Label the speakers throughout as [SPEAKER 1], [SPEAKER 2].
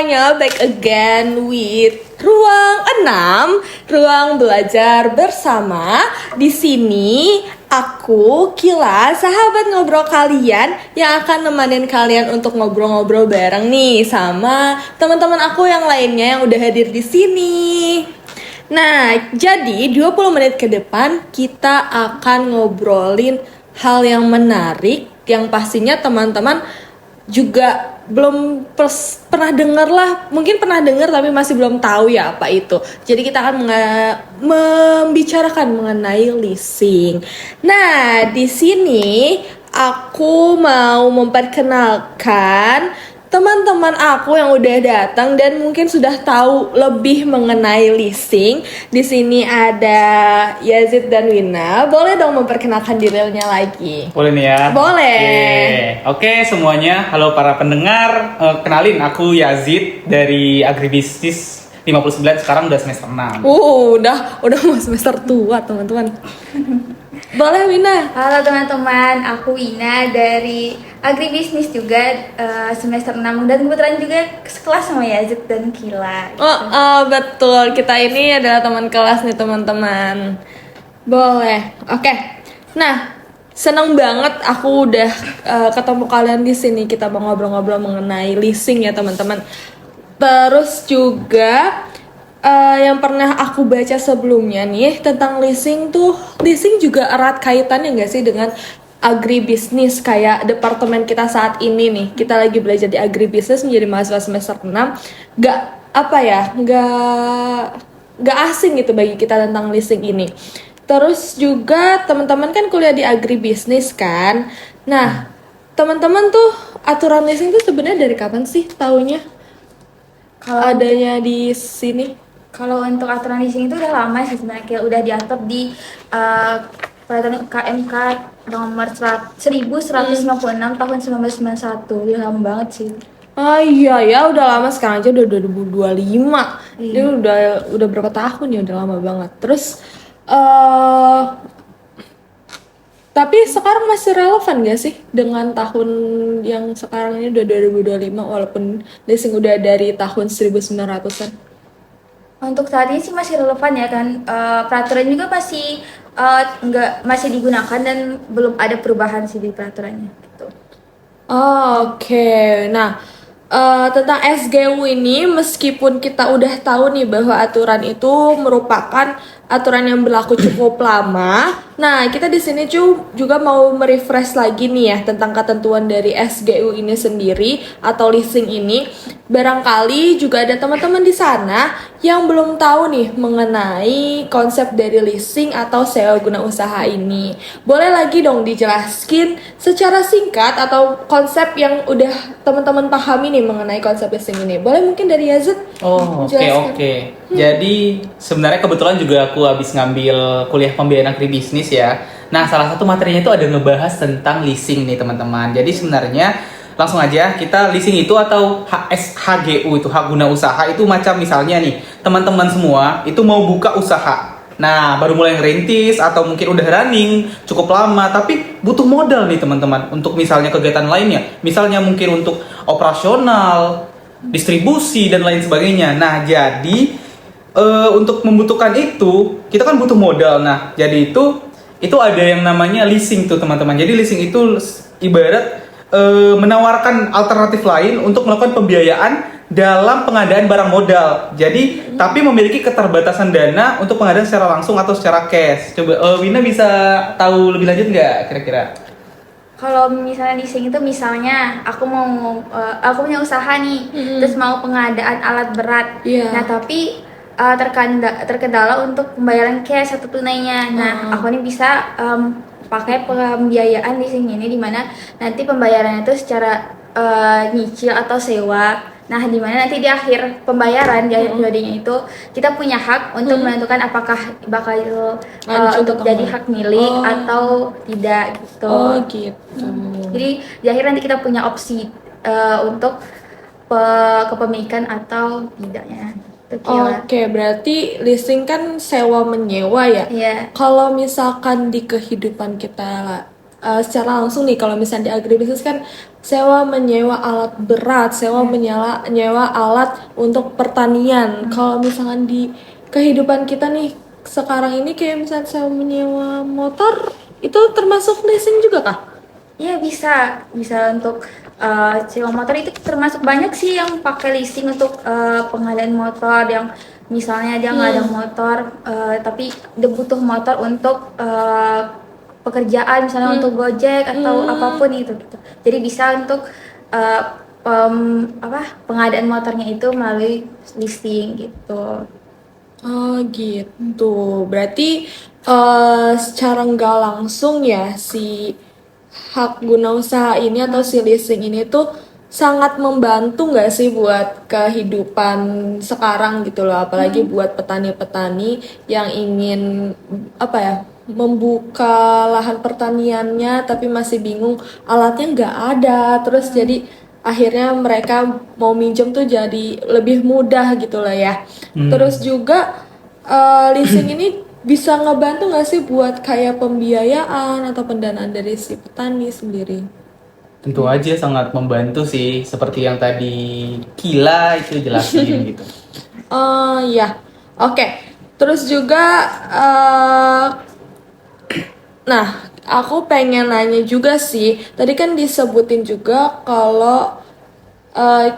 [SPEAKER 1] semuanya, back again with Ruang 6, Ruang Belajar Bersama. Di sini aku, Kila, sahabat ngobrol kalian yang akan nemenin kalian untuk ngobrol-ngobrol bareng nih sama teman-teman aku yang lainnya yang udah hadir di sini. Nah, jadi 20 menit ke depan kita akan ngobrolin hal yang menarik yang pastinya teman-teman juga belum pernah dengar lah, mungkin pernah dengar tapi masih belum tahu ya apa itu. Jadi kita akan membicarakan mengenai leasing. Nah, di sini aku mau memperkenalkan teman-teman aku yang udah datang dan mungkin sudah tahu lebih mengenai leasing. Di sini ada Yazid dan Wina. Boleh dong memperkenalkan dirinya lagi?
[SPEAKER 2] Boleh nih ya?
[SPEAKER 1] Boleh.
[SPEAKER 2] Oke semuanya, halo para pendengar. Kenalin, aku Yazid dari Agribisnis 59, sekarang udah semester 6.
[SPEAKER 1] Udah mau semester tua, teman-teman. Boleh, Wina.
[SPEAKER 3] Halo teman-teman, aku Wina dari Agribisnis juga semester 6 dan kebetulan juga sekelas sama Yazid dan Kila. Gitu.
[SPEAKER 1] Betul. Kita ini adalah teman kelas nih, teman-teman. Boleh. Oke. Nah, seneng banget aku udah ketemu kalian di sini. Kita mau ngobrol-ngobrol mengenai leasing ya, teman-teman. Terus juga yang pernah aku baca sebelumnya nih tentang leasing juga erat kaitannya nggak sih dengan agribisnis, kayak departemen kita saat ini nih, kita lagi belajar di agribisnis menjadi mahasiswa semester 6. Nggak asing gitu bagi kita tentang leasing ini. Terus juga teman-teman kan kuliah di agribisnis kan. Nah, teman-teman tuh aturan leasing tuh sebenarnya dari kapan sih taunya? Kalau adanya di sini?
[SPEAKER 3] Kalau untuk aturan leasing itu udah lama sih sebenarnya, kayak udah diatur di peraturan KMK nomor 1156 tahun 1991. Udah lama banget sih.
[SPEAKER 1] Oh iya ya, udah lama, sekarang aja udah 2025. Ini udah berapa tahun ya, udah lama banget. Terus tapi sekarang masih relevan gak sih dengan tahun yang sekarang ini udah 2025 walaupun leasing udah dari tahun 1900-an?
[SPEAKER 3] Untuk saat ini sih masih relevan ya kan, peraturan juga masih digunakan dan belum ada perubahan sih di peraturannya gitu.
[SPEAKER 1] Oke. Nah, tentang SGU ini, meskipun kita udah tahu nih bahwa aturan itu merupakan aturan yang berlaku cukup lama. Nah, kita di sini juga mau merefresh lagi nih ya tentang ketentuan dari SGU ini sendiri atau leasing ini. Barangkali juga ada teman-teman di sana yang belum tahu nih mengenai konsep dari leasing atau sewa guna usaha ini. Boleh lagi dong dijelaskin secara singkat atau konsep yang udah teman-teman pahami nih mengenai konsep leasing ini. Boleh mungkin dari Yazid?
[SPEAKER 2] Oke. Jadi sebenarnya kebetulan juga aku habis ngambil kuliah pembiayaan agribisnis ya. Nah, salah satu materinya itu ada ngebahas tentang leasing nih teman-teman. Jadi sebenarnya langsung aja, kita leasing itu atau HGU itu hak guna usaha itu macam misalnya nih, teman-teman semua itu mau buka usaha. Nah, baru mulai ngerintis atau mungkin udah running cukup lama tapi butuh modal nih teman-teman untuk misalnya kegiatan lainnya. Misalnya mungkin untuk operasional, distribusi dan lain sebagainya. Nah, jadi untuk membutuhkan itu kita kan butuh modal. Nah, jadi itu ada yang namanya leasing tuh teman-teman. Jadi leasing itu ibarat menawarkan alternatif lain untuk melakukan pembiayaan dalam pengadaan barang modal. Jadi tapi memiliki keterbatasan dana untuk pengadaan secara langsung atau secara cash. Coba Wina bisa tahu lebih lanjut nggak kira-kira?
[SPEAKER 3] Kalau misalnya leasing itu misalnya aku punya usaha nih, terus mau pengadaan alat berat. Nah, tapi terkendala untuk pembayaran cash atau tunainya. Nah, aku ini bisa pakai pembiayaan leasing ini di mana nanti pembayarannya itu secara nyicil atau sewa. Nah, di mana nanti di akhir pembayaran di akhir periodenya itu kita punya hak untuk menentukan apakah bakal untuk jadi hak milik atau tidak gitu.
[SPEAKER 1] Oh gitu.
[SPEAKER 3] Jadi di akhir nanti kita punya opsi untuk kepemilikan atau tidaknya.
[SPEAKER 1] Oke, berarti leasing kan sewa menyewa ya?
[SPEAKER 3] Iya.
[SPEAKER 1] Kalau misalkan di kehidupan kita secara langsung nih, kalau misalnya di agribisnis kan sewa menyewa alat berat, sewa menyewa alat untuk pertanian. Kalau misalkan di kehidupan kita nih sekarang ini kayak misalnya sewa menyewa motor, itu termasuk leasing juga kah?
[SPEAKER 3] Ya bisa untuk sewa motor itu termasuk banyak sih yang pakai leasing untuk pengadaan motor yang misalnya dia nggak ada motor tapi dia butuh motor untuk pekerjaan misalnya untuk Gojek atau apapun itu gitu. Jadi bisa untuk pengadaan motornya itu melalui leasing gitu.
[SPEAKER 1] Oh gitu, berarti secara nggak langsung ya si hak guna usaha ini atau si leasing ini tuh sangat membantu nggak sih buat kehidupan sekarang gitu loh, apalagi buat petani-petani yang ingin membuka lahan pertaniannya tapi masih bingung alatnya nggak ada, terus jadi akhirnya mereka mau minjem tuh jadi lebih mudah gitu loh ya. Terus juga leasing ini bisa ngebantu nggak sih buat kayak pembiayaan atau pendanaan dari si petani sendiri?
[SPEAKER 2] Tentu aja sangat membantu sih, seperti yang tadi Kila itu jelasin gitu.
[SPEAKER 1] Ya, oke. Terus juga, nah aku pengen nanya juga sih. Tadi kan disebutin juga kalau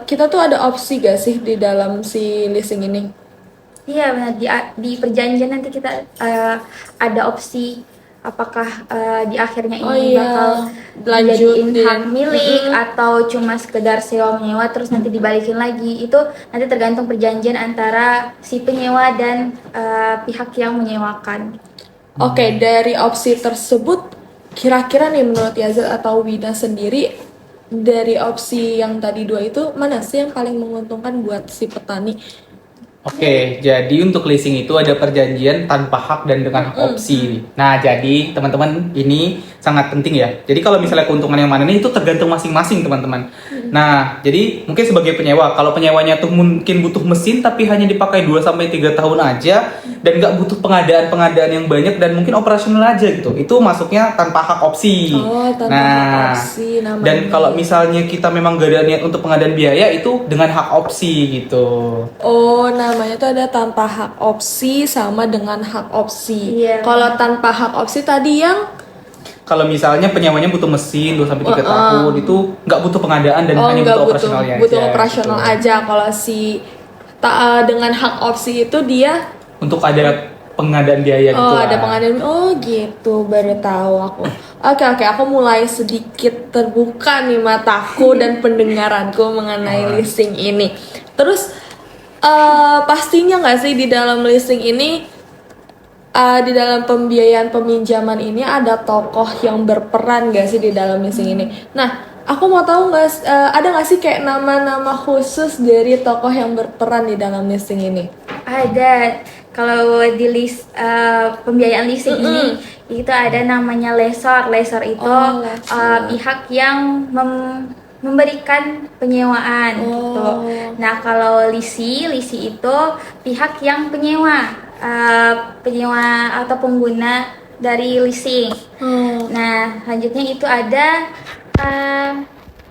[SPEAKER 1] kita tuh ada opsi gak sih di dalam si leasing ini?
[SPEAKER 3] Iya benar di perjanjian nanti kita ada opsi apakah di akhirnya ini bakal dijadiin hak milik atau cuma sekedar sewa menyewa terus nanti dibalikin lagi, itu nanti tergantung perjanjian antara si penyewa dan pihak yang menyewakan.
[SPEAKER 1] Oke, dari opsi tersebut kira-kira nih menurut Yazid atau Wina sendiri, dari opsi yang tadi dua itu mana sih yang paling menguntungkan buat si petani?
[SPEAKER 2] Oke, jadi untuk leasing itu ada perjanjian tanpa hak dan dengan hak opsi. Nah, jadi teman-teman ini sangat penting ya. Jadi kalau misalnya keuntungan yang mana nih itu tergantung masing-masing teman-teman. Nah, jadi mungkin sebagai penyewa, kalau penyewanya tuh mungkin butuh mesin tapi hanya dipakai 2-3 tahun aja dan nggak butuh pengadaan yang banyak dan mungkin operasional aja gitu. Itu masuknya tanpa hak opsi.
[SPEAKER 1] Oh, tanpa hak opsi namanya.
[SPEAKER 2] Dan kalau misalnya kita memang gak ada niat untuk pengadaan biaya itu dengan hak opsi gitu.
[SPEAKER 1] Oh, namanya tuh ada tanpa hak opsi sama dengan hak opsi.
[SPEAKER 3] Iya.
[SPEAKER 1] Kalau tanpa hak opsi tadi yang
[SPEAKER 2] kalau misalnya penyewanya butuh mesin 2-3 tahun itu nggak butuh pengadaan dan hanya butuh operasionalnya aja.
[SPEAKER 1] Butuh operasional
[SPEAKER 2] gitu.
[SPEAKER 1] aja. Kalau si dengan hak opsi itu dia
[SPEAKER 2] untuk ada pengadaan biaya gitu.
[SPEAKER 1] Oh, ada pengadaan. Oh, gitu. Baru tahu aku. Oke, aku mulai sedikit terbuka nih mataku dan pendengaranku mengenai leasing ini. Terus pastinya nggak sih di dalam leasing ini, di dalam pembiayaan peminjaman ini ada tokoh yang berperan nggak sih di dalam leasing ini? Nah, aku mau tahu ada nggak sih kayak nama-nama khusus dari tokoh yang berperan di dalam leasing ini?
[SPEAKER 3] Ada. Kalau di pembiayaan leasing ini itu ada namanya lessor. Lessor itu pihak yang memberikan penyewaan gitu. Nah, kalau leasing itu pihak yang penyewa atau pengguna dari leasing. Nah, selanjutnya itu ada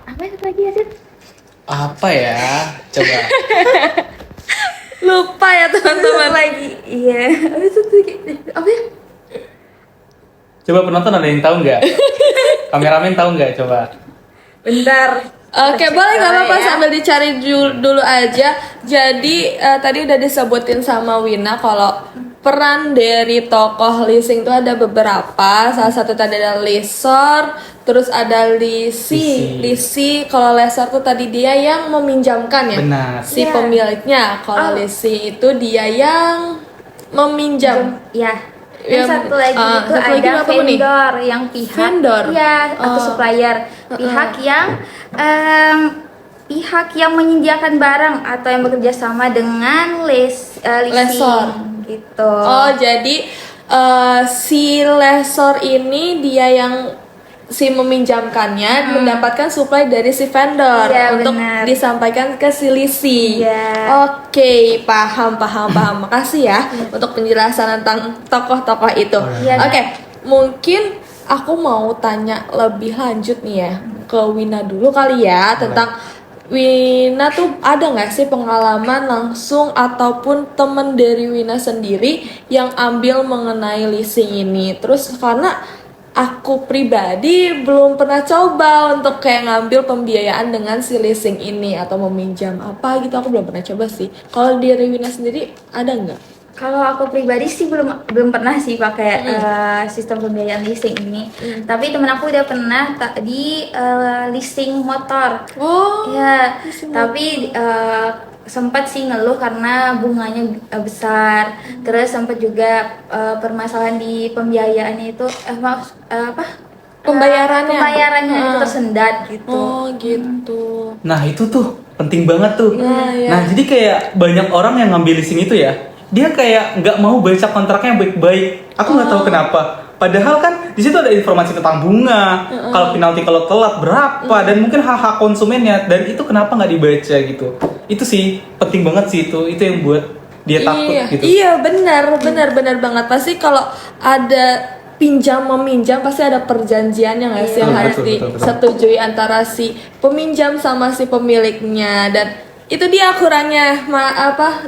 [SPEAKER 3] apa itu lagi ya, Sid?
[SPEAKER 2] Apa ya? Coba.
[SPEAKER 1] Lupa ya teman-teman.
[SPEAKER 3] Lagi. Iya.
[SPEAKER 1] Apa ya?
[SPEAKER 2] Coba penonton ada yang tahu nggak? Kameramen tahu nggak? Coba.
[SPEAKER 3] Bentar.
[SPEAKER 1] Oke, boleh nggak apa-apa sambil dicari dulu aja. Jadi tadi udah disebutin sama Wina kalau peran dari tokoh leasing itu ada beberapa. Salah satu tadi ada lessor, terus ada leasing. Kalau lessor tuh tadi dia yang meminjamkan ya.
[SPEAKER 2] Benar.
[SPEAKER 1] Si pemiliknya. Kalau leasing itu dia yang meminjam.
[SPEAKER 3] Ya. Yang satu lagi itu ada vendor yang pihak
[SPEAKER 1] vendor.
[SPEAKER 3] Ya, atau supplier, pihak yang menyediakan barang atau yang bekerja sama dengan lessor gitu.
[SPEAKER 1] Oh, jadi si lessor ini dia yang meminjamkannya mendapatkan supply dari si vendor untuk disampaikan ke si leasing. Oke, paham. Makasih ya untuk penjelasan tentang tokoh-tokoh itu. Oke, mungkin aku mau tanya lebih lanjut nih ya ke Wina dulu kali ya tentang Wina tuh ada nggak sih pengalaman langsung ataupun temen dari Wina sendiri yang ambil mengenai leasing ini? Terus karena aku pribadi belum pernah coba untuk kayak ngambil pembiayaan dengan si leasing ini atau meminjam apa gitu, aku belum pernah coba sih. Kalau dari Wina sendiri ada nggak?
[SPEAKER 3] Kalau aku pribadi sih belum pernah sih pakai sistem pembiayaan leasing ini. Tapi temen aku udah pernah tadi leasing motor.
[SPEAKER 1] Oh,
[SPEAKER 3] Ya,
[SPEAKER 1] leasing
[SPEAKER 3] tapi sempat sih ngeluh karena bunganya besar. Terus sempat juga permasalahan di pembiayaannya itu apa? Pembayarannya itu tersendat gitu.
[SPEAKER 1] Oh gitu.
[SPEAKER 2] Nah itu tuh penting banget tuh.
[SPEAKER 1] Iya.
[SPEAKER 2] Nah jadi kayak banyak orang yang ngambil leasing itu ya, dia kayak nggak mau baca kontraknya yang baik-baik. Aku nggak tahu kenapa. Padahal kan di situ ada informasi tentang bunga, kalau penalti kalau telat berapa, dan mungkin hak-hak konsumennya. Dan itu kenapa nggak dibaca gitu? Itu sih penting banget sih itu yang buat dia takut gitu.
[SPEAKER 1] Iya benar banget. Pasti kalau ada pinjam meminjam pasti ada perjanjiannya nggak sih yang harus
[SPEAKER 2] Betul.
[SPEAKER 1] disetujui antara si peminjam sama si pemiliknya. Dan itu dia kurangnya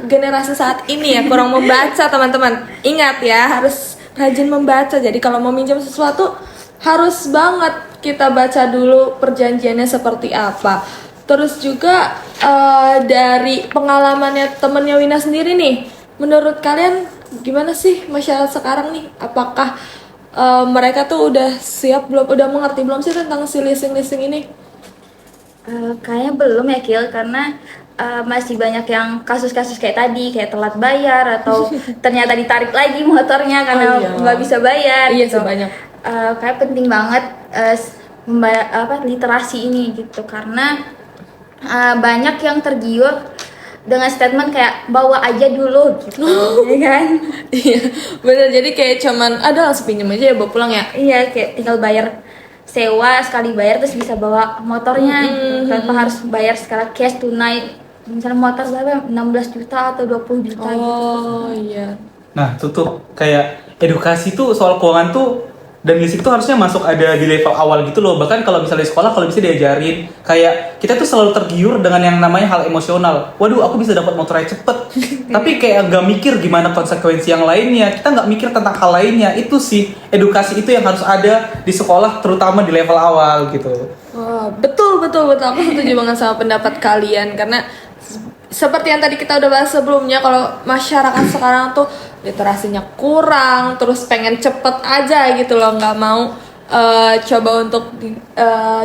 [SPEAKER 1] generasi saat ini ya, kurang membaca teman-teman. Ingat ya, harus rajin membaca. Jadi kalau mau minjam sesuatu harus banget kita baca dulu perjanjiannya seperti apa. Terus juga dari pengalamannya temennya Wina sendiri nih, menurut kalian gimana sih masyarakat sekarang nih? Apakah mereka tuh udah siap belum, udah mengerti belum sih tentang si leasing ini?
[SPEAKER 3] Kayaknya belum ya Kil, karena masih banyak yang kasus-kasus kayak tadi, kayak telat bayar atau ternyata ditarik lagi motornya karena nggak bisa bayar.
[SPEAKER 1] Iya
[SPEAKER 3] gitu.
[SPEAKER 1] sih banyak.
[SPEAKER 3] Kayak penting banget literasi ini gitu, karena banyak yang tergiur dengan statement kayak bawa aja dulu gitu, ya kan?
[SPEAKER 1] Iya bener, jadi kayak cuman ada langsung pinjam aja ya bawa pulang ya.
[SPEAKER 3] Iya, kayak tinggal bayar sewa sekali bayar terus bisa bawa motornya gitu. Tanpa harus bayar secara cash tunai. Misalnya motor berapa? 16 juta atau 20 juta gitu.
[SPEAKER 1] Oh iya.
[SPEAKER 2] Nah itu tuh kayak edukasi tuh soal keuangan tuh dan leasing tuh harusnya masuk ada di level awal gitu loh. Bahkan kalau misalnya di sekolah kalau bisa diajarin, kayak kita tuh selalu tergiur dengan yang namanya hal emosional. Waduh aku bisa dapat motornya cepet. Tapi kayak nggak mikir gimana konsekuensi yang lainnya. Kita nggak mikir tentang hal lainnya. Itu sih edukasi itu yang harus ada di sekolah, terutama di level awal gitu.
[SPEAKER 1] Oh, betul. Aku setuju banget sama pendapat kalian, karena seperti yang tadi kita udah bahas sebelumnya, kalau masyarakat sekarang tuh literasinya kurang, terus pengen cepet aja gitu loh, nggak mau coba untuk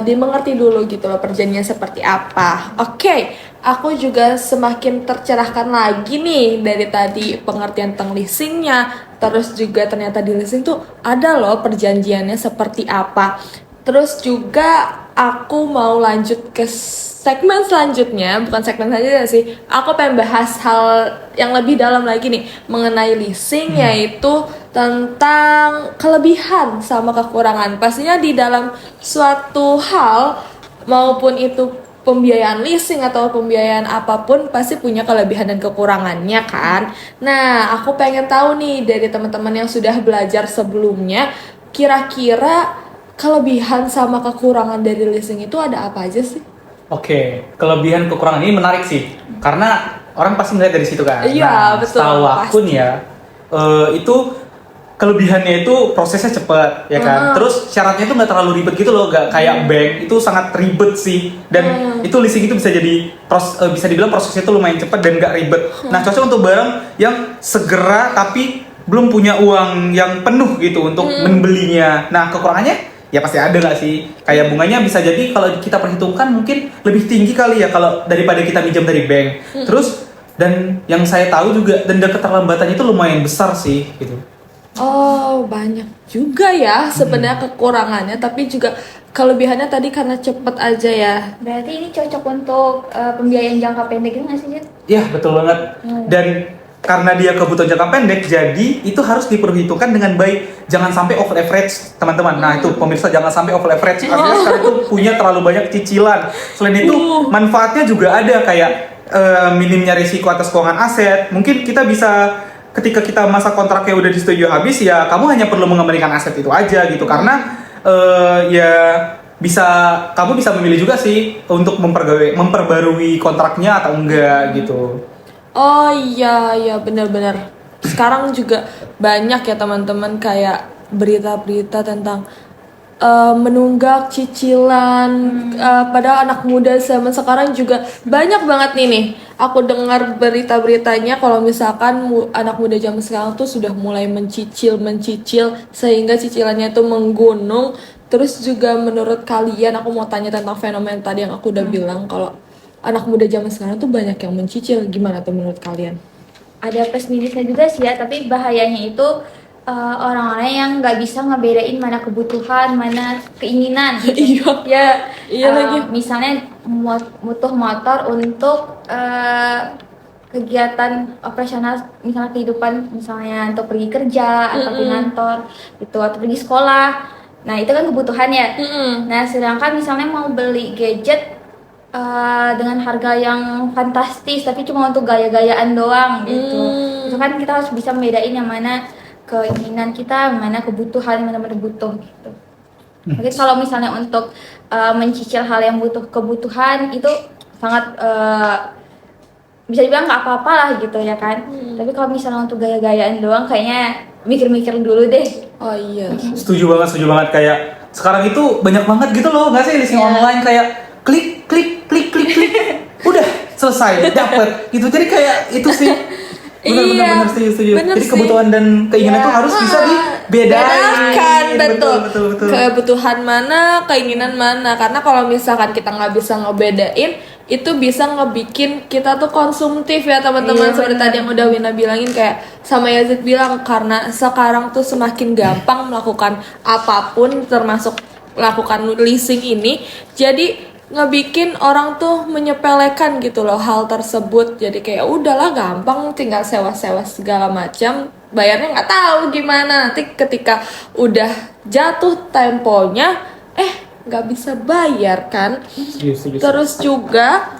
[SPEAKER 1] dimengerti dulu gitu loh perjanjiannya seperti apa. Oke, aku juga semakin tercerahkan lagi nih dari tadi pengertian tentang leasingnya, terus juga ternyata di leasing tuh ada loh perjanjiannya seperti apa. Terus juga aku mau lanjut ke segmen selanjutnya, bukan segmen saja sih. Aku pengen bahas hal yang lebih dalam lagi nih mengenai leasing, yaitu tentang kelebihan sama kekurangan. Pastinya di dalam suatu hal, maupun itu pembiayaan leasing atau pembiayaan apapun, pasti punya kelebihan dan kekurangannya kan. Nah, aku pengen tahu nih dari teman-teman yang sudah belajar sebelumnya, kira-kira kelebihan sama kekurangan dari leasing itu ada apa aja sih?
[SPEAKER 2] Oke, kelebihan kekurangan ini menarik sih, karena orang pasti melihat dari situ kan.
[SPEAKER 1] Iya, betul,
[SPEAKER 2] Setahu aku nih ya, itu kelebihannya itu prosesnya cepat, ya kan. Terus syaratnya itu nggak terlalu ribet gitu loh, nggak kayak bank itu sangat ribet sih. Dan itu leasing itu bisa jadi bisa dibilang prosesnya itu lumayan cepat dan nggak ribet. Nah, cocok untuk barang yang segera tapi belum punya uang yang penuh gitu untuk membelinya. Nah, kekurangannya ya pasti ada nggak sih? Kayak bunganya bisa jadi kalau kita perhitungkan mungkin lebih tinggi kali ya kalau daripada kita minjam dari bank. Terus dan yang saya tahu juga denda keterlambatannya itu lumayan besar sih gitu.
[SPEAKER 1] Oh, banyak juga ya sebenarnya kekurangannya, tapi juga kelebihannya tadi karena cepet aja ya.
[SPEAKER 3] Berarti ini cocok untuk pembiayaan jangka pendek nggak sih, Jit?
[SPEAKER 2] Ya betul banget. Dan karena dia kebutuhan jangka pendek, jadi itu harus diperhitungkan dengan baik. Jangan sampai over leverage, teman-teman. Nah itu pemirsa, jangan sampai over leverage. Artinya sekarang itu punya terlalu banyak cicilan. Selain itu manfaatnya juga ada, kayak minimnya risiko atas keuangan aset. Mungkin kita bisa ketika kita masa kontraknya udah disetujui habis, ya kamu hanya perlu mengembalikan aset itu aja gitu. Karena ya kamu bisa memilih juga sih untuk memperbarui kontraknya atau enggak gitu.
[SPEAKER 1] Oh iya, iya benar-benar. Sekarang juga banyak ya teman-teman kayak berita-berita tentang menunggak cicilan. Padahal anak muda zaman sekarang juga banyak banget nih. Aku dengar berita-beritanya kalau misalkan anak muda zaman sekarang tuh sudah mulai mencicil sehingga cicilannya tuh menggunung. Terus juga menurut kalian, aku mau tanya tentang fenomena tadi yang aku udah bilang kalau anak muda zaman sekarang tuh banyak yang mencicil. Gimana tuh menurut kalian?
[SPEAKER 3] Ada plus minusnya juga sih ya, tapi bahayanya itu orang-orang yang nggak bisa ngebedain mana kebutuhan, mana keinginan gitu.
[SPEAKER 1] Iya. Iya lagi.
[SPEAKER 3] Misalnya butuh motor untuk kegiatan operasional, misalnya kehidupan, misalnya untuk pergi kerja atau pergi kantor gitu, atau pergi sekolah. Nah itu kan kebutuhan ya. Nah sedangkan misalnya mau beli gadget dengan harga yang fantastis tapi cuma untuk gaya-gayaan doang gitu. Itu kan kita harus bisa membedain yang mana keinginan kita, mana kebutuhan, mana benar butuh gitu. Mungkin kalau misalnya untuk mencicil hal yang kebutuhan itu sangat bisa dibilang nggak apa-apa lah gitu ya kan. Tapi kalau misalnya untuk gaya-gayaan doang kayaknya mikir-mikir dulu deh.
[SPEAKER 1] Oh iya.
[SPEAKER 2] Setuju banget kayak sekarang itu banyak banget gitu loh, nggak sih listing online kayak klik udah selesai dapet gitu. Jadi kayak itu sih benar setuju. Jadi sih, kebutuhan dan keinginan itu harus bisa dibedakan.
[SPEAKER 1] Betul. Kebutuhan mana, keinginan mana. Karena kalau misalkan kita nggak bisa ngebedain, itu bisa ngebikin kita tuh konsumtif ya teman-teman. Seperti tadi yang udah Wina bilangin, kayak sama Yazid bilang, karena sekarang tuh semakin gampang melakukan apapun termasuk melakukan leasing ini, jadi ngebikin orang tuh menyepelekan gitu loh hal tersebut. Jadi kayak udahlah gampang, tinggal sewa-sewa segala macam, bayarnya nggak tahu gimana, nanti ketika udah jatuh temponya nggak bisa bayar kan. Terus juga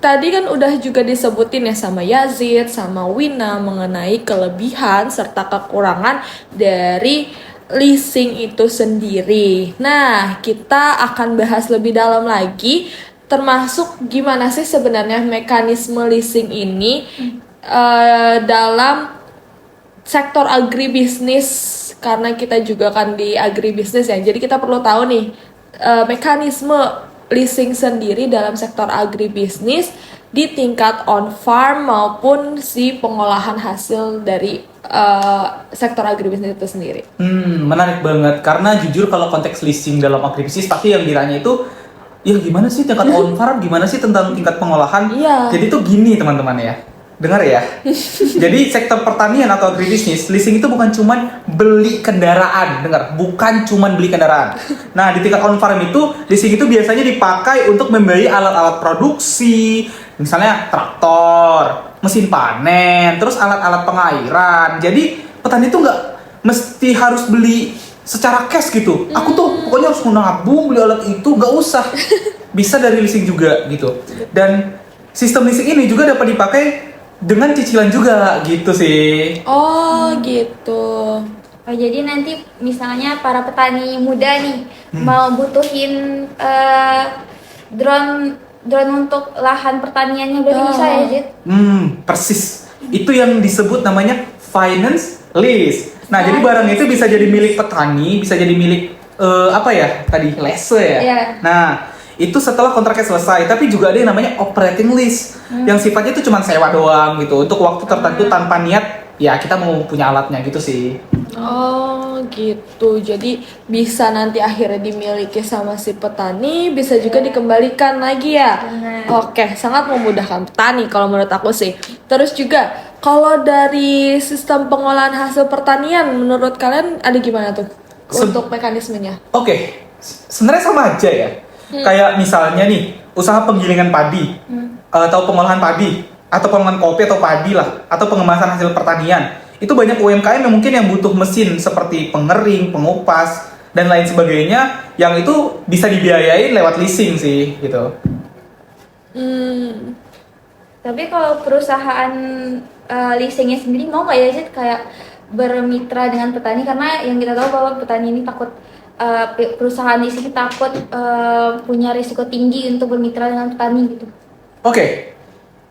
[SPEAKER 1] tadi kan udah juga disebutin ya sama Yazid sama Wina mengenai kelebihan serta kekurangan dari leasing itu sendiri. Nah, kita akan bahas lebih dalam lagi, termasuk gimana sih sebenarnya mekanisme leasing ini dalam sektor agribisnis, karena kita juga kan di agribisnis ya. Jadi kita perlu tahu nih mekanisme leasing sendiri dalam sektor agribisnis di tingkat on farm maupun si pengolahan hasil dari sektor agribisnis itu sendiri.
[SPEAKER 2] Menarik banget, karena jujur kalau konteks leasing dalam agribisnis pasti yang ditanya itu ya gimana sih tingkat on farm, gimana sih tentang tingkat pengolahan. Jadi tuh gini teman-teman ya, dengar ya. Jadi sektor pertanian atau agribisnis, leasing itu bukan cuman beli kendaraan, dengar, bukan cuman beli kendaraan. Nah, di tingkat on farm itu, leasing itu biasanya dipakai untuk membeli alat-alat produksi, misalnya traktor, mesin panen, terus alat-alat pengairan. Jadi petani tuh nggak mesti harus beli secara cash gitu. Aku tuh pokoknya harus menabung beli alat itu, nggak usah. Bisa dari leasing juga gitu. Dan sistem leasing ini juga dapat dipakai dengan cicilan juga gitu sih.
[SPEAKER 1] Oh gitu.
[SPEAKER 3] Oh, jadi nanti misalnya para petani muda nih mau butuhin drone untuk lahan pertaniannya, berarti bisa ya, Jit?
[SPEAKER 2] Persis. Itu yang disebut namanya finance lease. Nah, jadi barang itu bisa jadi milik petani, bisa jadi milik lese ya.
[SPEAKER 3] Yeah.
[SPEAKER 2] Nah, itu setelah kontraknya selesai. Tapi juga ada yang namanya operating lease, yang sifatnya itu cuma sewa doang gitu, untuk waktu tertentu tanpa niat ya kita mau punya alatnya gitu sih.
[SPEAKER 1] Oh gitu, jadi bisa nanti akhirnya dimiliki sama si petani, bisa juga dikembalikan lagi ya. Oke, sangat memudahkan petani kalau menurut aku sih. Terus juga kalau dari sistem pengolahan hasil pertanian, menurut kalian ada gimana tuh untuk mekanismenya?
[SPEAKER 2] Oke, sebenarnya sama aja ya. Kayak misalnya nih, usaha penggilingan padi atau pengolahan padi atau pengolahan kopi atau padi lah, atau pengemasan hasil pertanian. Itu banyak UMKM yang mungkin yang butuh mesin seperti pengering, pengupas, dan lain sebagainya, yang itu bisa dibiayain lewat leasing sih gitu.
[SPEAKER 3] Tapi kalau perusahaan leasingnya sendiri mau nggak ya sih kayak bermitra dengan petani, karena yang kita tahu bahwa petani ini takut perusahaan leasing takut punya risiko tinggi untuk bermitra dengan petani gitu.
[SPEAKER 2] Oke,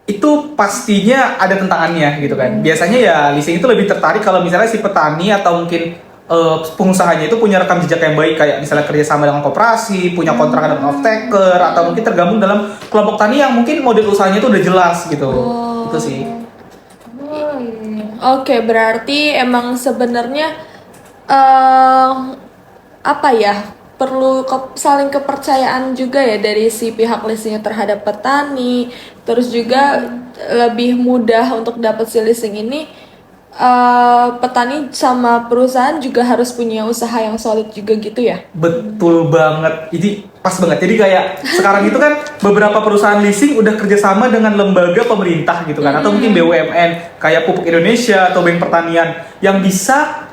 [SPEAKER 2] itu pastinya ada tentangannya gitu kan. Biasanya ya leasing itu lebih tertarik kalau misalnya si petani atau mungkin pengusahanya itu punya rekam jejak yang baik, kayak misalnya kerjasama dengan koperasi, punya kontrak dengan off-taker, atau mungkin tergabung dalam kelompok tani yang mungkin model usahanya itu udah jelas gitu. Itu sih.
[SPEAKER 1] Oke, berarti emang sebenarnya apa ya, perlu saling kepercayaan juga ya dari si pihak leasingnya terhadap petani. Terus juga lebih mudah untuk dapat si leasing ini, petani sama perusahaan juga harus punya usaha yang solid juga gitu ya.
[SPEAKER 2] Betul banget, ini pas banget. Jadi kayak sekarang itu kan beberapa perusahaan leasing udah kerjasama dengan lembaga pemerintah gitu kan, atau mungkin BUMN kayak Pupuk Indonesia atau Bank Pertanian yang bisa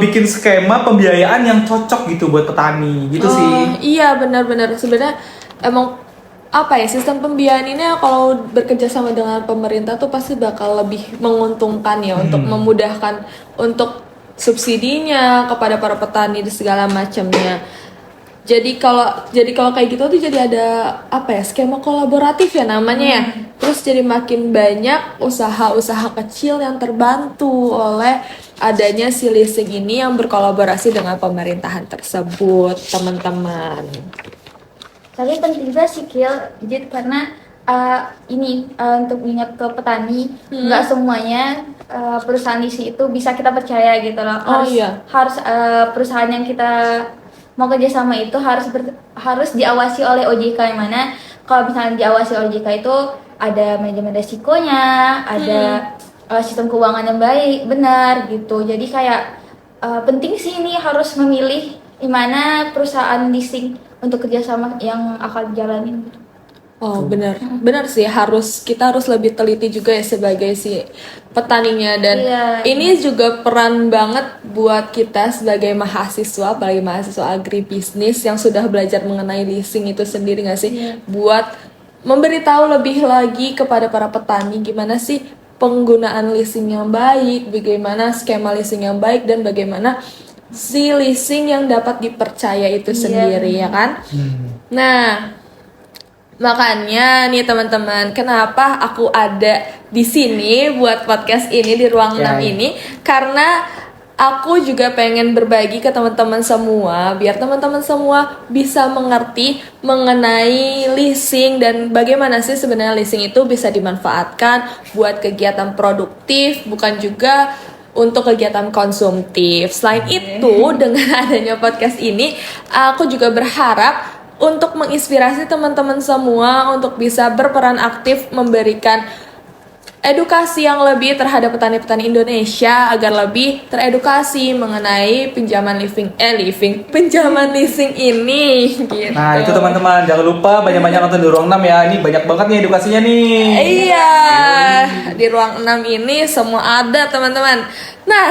[SPEAKER 2] bikin skema pembiayaan yang cocok gitu buat petani gitu sih.
[SPEAKER 1] Iya, benar-benar. Sebenarnya emang apa ya, sistem pembiayaan ini kalau bekerja sama dengan pemerintah tuh pasti bakal lebih menguntungkan ya, untuk memudahkan untuk subsidinya kepada para petani dan segala macamnya. Jadi kalau kayak gitu tuh jadi ada apa ya, skema kolaboratif ya namanya ya. Terus jadi makin banyak usaha-usaha kecil yang terbantu oleh adanya si leasing ini yang berkolaborasi dengan pemerintahan tersebut, teman-teman.
[SPEAKER 3] Tapi penting juga sih Jit, karena untuk ingat ke petani, nggak semuanya perusahaan leasing itu bisa kita percaya gitu loh. Harus perusahaan yang kita mau kerjasama itu harus diawasi oleh OJK, yang mana kalau misalnya diawasi OJK itu ada manajemen resikonya, ada sistem keuangan yang baik, benar gitu. Jadi kayak penting sih ini harus memilih di mana perusahaan leasing untuk kerjasama yang akan jalanin.
[SPEAKER 1] Oh, benar sih, kita harus lebih teliti juga ya sebagai si petaninya. Dan ini juga peran banget buat kita sebagai mahasiswa, apalagi mahasiswa agribisnis yang sudah belajar mengenai leasing itu sendiri nggak sih, buat memberitahu lebih lagi kepada para petani gimana sih penggunaan leasing yang baik, bagaimana skema leasing yang baik, dan bagaimana si leasing yang dapat dipercaya itu sendiri, ya kan? Nah, makanya nih teman-teman, kenapa aku ada di sini buat podcast ini di Ruang 6 ini, karena aku juga pengen berbagi ke teman-teman semua, biar teman-teman semua bisa mengerti mengenai leasing dan bagaimana sih sebenarnya leasing itu bisa dimanfaatkan buat kegiatan produktif, bukan juga untuk kegiatan konsumtif. Selain itu, dengan adanya podcast ini, aku juga berharap untuk menginspirasi teman-teman semua untuk bisa berperan aktif memberikan edukasi yang lebih terhadap petani-petani Indonesia agar lebih teredukasi mengenai pinjaman pinjaman leasing ini gitu.
[SPEAKER 2] Nah, itu teman-teman, jangan lupa banyak-banyak nonton di Ruang 6 ya. Ini banyak banget nih edukasinya nih.
[SPEAKER 1] Iya, di Ruang 6 ini semua ada teman-teman. Nah,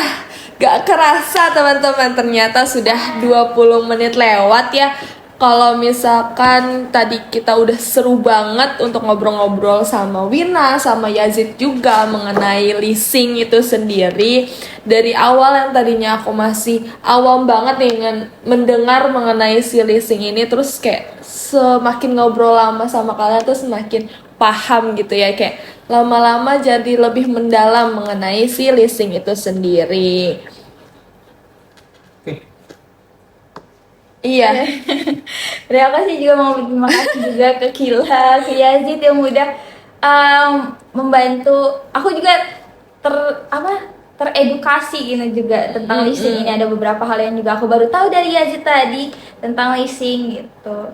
[SPEAKER 1] gak kerasa teman-teman, ternyata sudah 20 menit lewat ya. Kalau misalkan tadi kita udah seru banget untuk ngobrol-ngobrol sama Wina, sama Yazid juga mengenai leasing itu sendiri. Dari awal yang tadinya aku masih awam banget nih dengan mendengar mengenai si leasing ini, terus kayak semakin ngobrol lama sama kalian tuh semakin paham gitu ya, kayak lama-lama jadi lebih mendalam mengenai si leasing itu sendiri. Iya.
[SPEAKER 3] Terima kasih juga, mau terima kasih juga ke Kila, ke Yazid yang udah membantu aku juga teredukasi gitu juga tentang leasing ini. Ada beberapa hal yang juga aku baru tahu dari Yazid tadi tentang leasing gitu.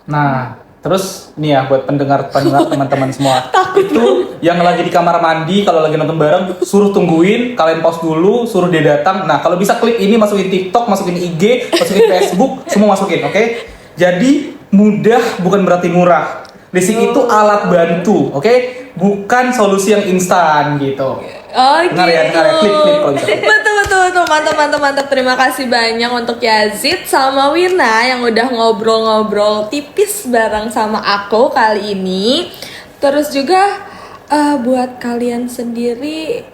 [SPEAKER 2] Nah, terus nih ya buat pendengar teman-teman semua, itu yang lagi di kamar mandi kalau lagi nonton bareng, suruh tungguin, kalian pause dulu, suruh dia datang. Nah, kalau bisa klik ini, masukin TikTok, masukin IG, masukin Facebook, semua masukin, oke? Jadi mudah bukan berarti murah. Leasing itu alat bantu, oke? Bukan solusi yang instan gitu.
[SPEAKER 1] Oh,
[SPEAKER 2] dengar
[SPEAKER 1] gitu.
[SPEAKER 2] Ya, klik kalau bisa.
[SPEAKER 1] Betul, mantap. Terima kasih banyak untuk Yazid sama Wina yang udah ngobrol-ngobrol tipis bareng sama aku kali ini. Terus juga buat kalian sendiri,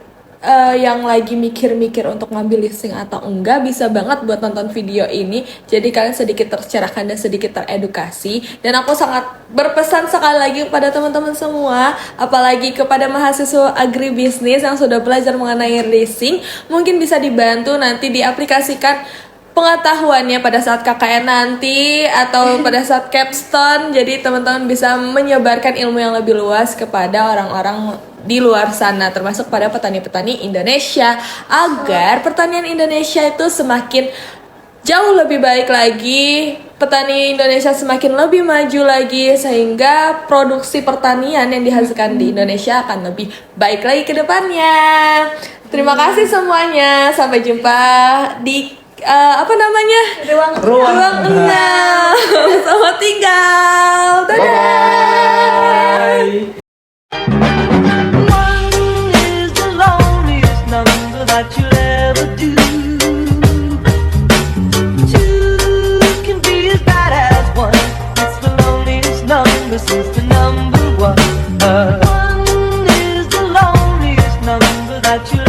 [SPEAKER 1] yang lagi mikir-mikir untuk ngambil leasing atau enggak, bisa banget buat nonton video ini. Jadi kalian sedikit tercerahkan dan sedikit teredukasi. Dan aku sangat berpesan sekali lagi kepada teman-teman semua, apalagi kepada mahasiswa agribisnis yang sudah belajar mengenai leasing, mungkin bisa dibantu nanti diaplikasikan pengetahuannya pada saat KKN nanti atau pada saat capstone. Jadi teman-teman bisa menyebarkan ilmu yang lebih luas kepada orang-orang di luar sana, termasuk pada petani-petani Indonesia, agar pertanian Indonesia itu semakin jauh lebih baik lagi, petani Indonesia semakin lebih maju lagi, sehingga produksi pertanian yang dihasilkan di Indonesia akan lebih baik lagi ke depannya. Terima kasih semuanya, sampai jumpa di ruang 6. Selamat tinggal, dadah.
[SPEAKER 2] Bye.
[SPEAKER 4] That you'll ever do. Two can be as bad as one. It's the loneliest number since the number one. One is the loneliest number that you'll